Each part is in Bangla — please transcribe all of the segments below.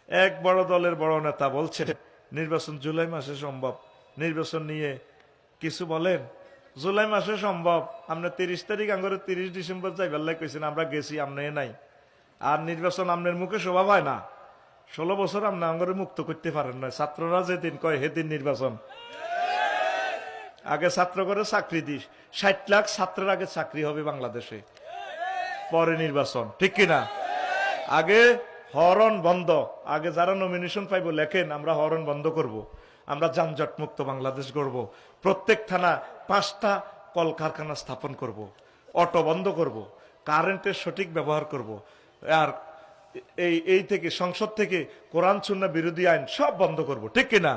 এক বড় দলের বড় নেতা বলছে নির্বাচন জুলাই মাসে সম্ভব, নির্বাচন নিয়ে কিছু বলেন। জুলাই মাসে সম্ভব, আপনি 30 তারিখ আঙ্গরে 30 ডিসেম্বর যাইবার লাই কইছেন, আমরা গেছি, আপনি নাই। আর নির্বাচন আপনার মুখে শোভা পায় না। 16 বছর আপনি আঙ্গরে মুক্ত করতে পারেন না। ছাত্ররা যেদিন কয় সেদিন নির্বাচন। আগে ছাত্র করে চাকরি দিস, 60 লাখ ছাত্রের আগে চাকরি হবে বাংলাদেশে, পরে নির্বাচন, ঠিক কিনা? আগে হরণ বন্ধ, আগে যারা নমিনেশন পাইব লেখেন, আমরা হরণ বন্ধ করব, আমরা যানজট মুক্ত বাংলাদেশ গড়ব, প্রত্যেক থানা 5টা কলকারখানা স্থাপন করব, অটো বন্ধ করব, কারেন্টের সঠিক ব্যবহার করব, আর এই থেকে সংসদ থেকে কোরআন সুন্নাহ বিরোধী আইন সব বন্ধ করব, ঠিক কিনা?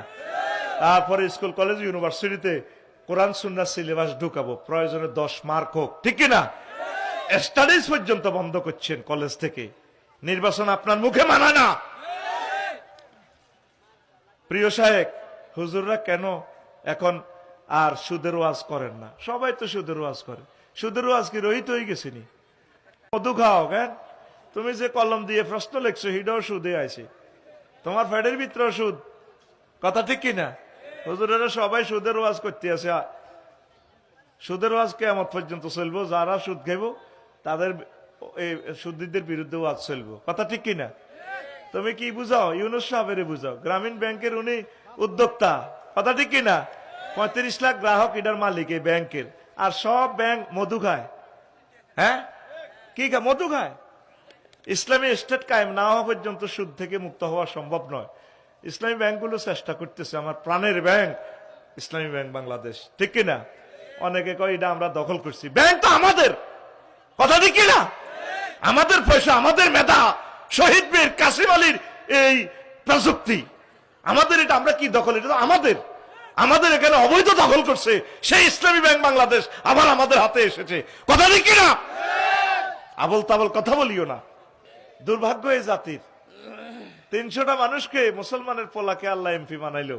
তারপরে স্কুল কলেজ ইউনিভার্সিটিতে কোরআন সুন্নাহ সিলেবাস ঢুকাবো, প্রয়োজনে 10 মার্ক হোক, ঠিক কিনা? স্টাডিজ পর্যন্ত বন্ধ করছেন কলেজ থেকে। নির্বাচন আপনার মুখে মানা না। প্রিয় সাহেব, হুজুররা কেন এখন আর সুদের ওয়াজ করেন না? সবাই তো সুদের ওয়াজ করে। সুদের ওয়াজ কি রহিত হয়ে গেছিনি? মধু খাও কেন? তুমি যে কলম দিয়ে প্রশ্ন লিখছো হিডাও সুদে আছে, তোমার ফ্যাডের ভিতরে সুদ, কথা ঠিক কিনা? হুজুরেরা সবাই সুদের ওয়াজ করতে আছে। সুদের ওয়াজ কিয়ামত পর্যন্ত চলবো, যারা সুদ খাইব তাদের এই সুদীদের বিরুদ্ধে ওয়াজ চলবো, কথা ঠিক কিনা? তুমি কি বুঝাও? ইউনুস সাহেবের বুঝাও, গ্রামীণ ব্যাংকের উনি উদ্যোক্তা, কথা ঠিক কিনা? 35 লাখ গ্রাহক এটার মালিক এই ব্যাংকের, আর সব ব্যাংক মধু খায়। হ্যাঁ, কি খায়? মধু খায়। ইসলামী স্টেট কায়েম না হওয়া পর্যন্ত সুদ থেকে মুক্ত হওয়া সম্ভব নয়। ইসলামী ব্যাংকগুলো চেষ্টা করতেছে, আমার প্রাণের ব্যাংক ইসলামী ব্যাংক বাংলাদেশ, ঠিক কিনা? অনেকে কয় এটা আমরা দখল করছি, ব্যাংক তো আমাদের, কথা ঠিক কিনা? আমাদের পয়সা, আমাদের মেধা, শহীদ মীর কাসিম আলীর এই প্রযুক্তি আমাদের, এটা আমরা কি দখল? এটা তো আমাদের। আমাদের এখানে অবৈধ দখল করছে সেই ইসলামী ব্যাংক বাংলাদেশ, আবার আমাদের হাতে এসেছে, কথা ঠিক কিনা? আবল তাবল কথা বলিও না। দুর্ভাগ্য এই জাতির, 300টা মানুষকে, মুসলমানের পোলাকে আল্লাহ এমপি বানাইলো,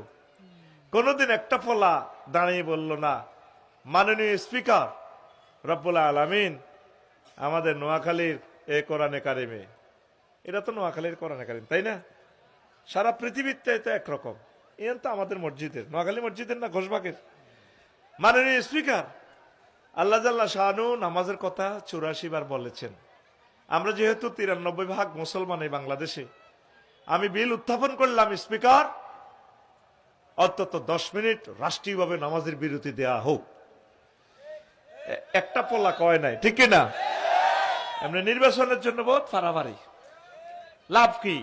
কোনদিন একটা পোলা দাঁড়িয়ে বলল না মাননীয় স্পিকার রব্বুল আলামিন আমাদের নোয়াখালীর এ কোরআনে কারিমে, এটা তো নোয়াখালীর কোরআনে কারিম, তাই না? সারা পৃথিবীতে তো একরকম, এন তো আমাদের মসজিদের, নোয়াখালী মসজিদের না ঘোষবাগের। মাননীয় স্পিকার, আল্লাহ জাল্লা শানু নামাজের কথা 84 বার বলেছেন। আমরা যেহেতু 93% মুসলমান এই বাংলাদেশে, আমি বিল উত্থাপন করলাম, স্পিকার অন্তত 10 মিনিট রাষ্ট্রীয়ভাবে নামাজের বিরতি দেয়া হোক। একটা পোলা কয় নাই, ঠিক কিনা? এমনি নির্বাচনের জন্য বহুত ফারাফারি, লাভ কি?